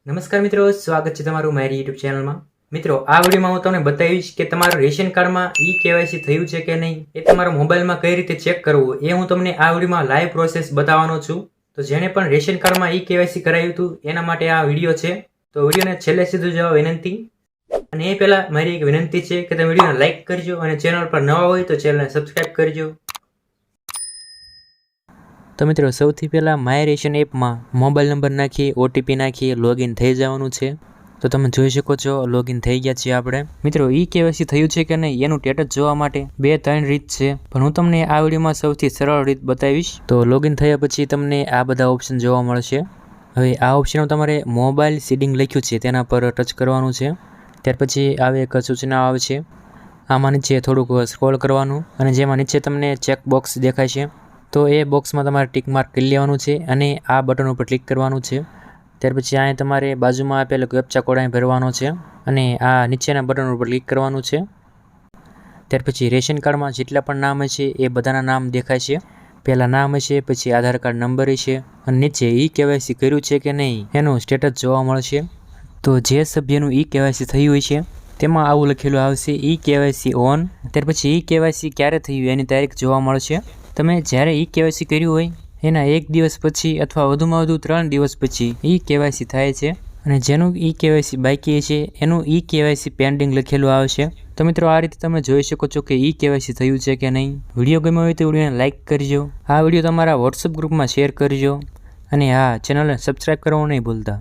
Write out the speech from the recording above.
નમસ્કાર મિત્રો, સ્વાગત છે તમારું મારી યુટ્યુબ ચેનલમાં। મિત્રો, આ વિડીયોમાં હું તમને બતાવીશ કે તમારું રેશન કાર્ડમાં કેવાયસી થયું છે કે નહીં, એ તમારા મોબાઈલમાં કઈ રીતે ચેક કરવું એ હું તમને આ વિડીયોમાં લાઈવ પ્રોસેસ બતાવવાનો છું। તો જેણે પણ રેશન કાર્ડમાં કેવાયસી કરાવ્યું હતું એના માટે આ વિડીયો છે, તો વિડીયોને છેલ્લે સુધી જોવા વિનંતી। અને એ પહેલા મારી એક વિનંતી છે કે તમે વિડીયોને લાઈક કરજો અને ચેનલ પર નવા હોય તો ચેનલને સબસ્ક્રાઇબ કરજો। તો મિત્રો, સૌથી પહેલાં માય રેશન એપમાં મોબાઈલ નંબર નાખી ઓટીપી નાખી લોગિન થઈ જવાનું છે। તો તમે જોઈ શકો છો લોગિન થઈ ગયા છીએ આપણે। મિત્રો, કેવાયસી થયું છે કે નહીં એનું સ્ટેટસ જોવા માટે 2-3 રીત છે, પણ હું તમને આ વિડીયોમાં સૌથી સરળ રીત બતાવીશ। તો લોગિન થયા પછી તમને આ બધા ઓપ્શન જોવા મળશે। હવે આ ઓપ્શનમાં તમારે મોબાઈલ સીડિંગ લખ્યું છે તેના પર ટચ કરવાનું છે। ત્યાર પછી આવે એક સૂચના આવે છે, આમાં નીચે થોડુંક સ્ક્રોલ કરવાનું અને જેમાં નીચે તમને ચેક બોક્સ દેખાય છે તો એ બોક્સમાં તમારે ટિક માર્ક કરી લેવાનું છે અને આ બટન ઉપર ક્લિક કરવાનું છે। ત્યાર પછી અહીંયા તમારે બાજુમાં આપેલો કેપ્ચા કોડ અહીં ભરવાનો છે અને આ નીચેના બટન ઉપર ક્લિક કરવાનું છે। ત્યાર પછી રેશન કાર્ડમાં જેટલા પણ નામ હશે એ બધાના નામ દેખાય છે। પહેલાં નામ હશે, પછી આધાર કાર્ડ નંબર હશે અને નીચે કેવાયસી કર્યું છે કે નહીં એનું સ્ટેટસ જોવા મળશે। તો જે સભ્યનું કેવાયસી થયું હોય છે તેમાં આવું લખેલું આવશે કેવાયસી ઓન। ત્યાર પછી કેવાયસી ક્યારે થયું એની તારીખ જોવા મળશે। તમે જ્યારે કેવાયસી કર્યું હોય એના 1 દિવસ પછી અથવા વધુમાં વધુ 3 દિવસ પછી કેવાયસી થાય છે અને જેનું કેવાયસી બાકી છે એનું કેવાયસી પેન્ડિંગ લખેલું આવશે। તો મિત્રો, આ રીતે તમે જોઈ શકો છો કે કેવાયસી થયું છે કે નહીં। વિડીયો ગમ્યો હોય તો વિડીયોને લાઇક કરજો, આ વિડીયો તમારા વોટ્સઅપ ગ્રુપમાં શેર કરજો અને હા, ચેનલને સબસ્ક્રાઈબ કરવાનું નહીં ભૂલતા।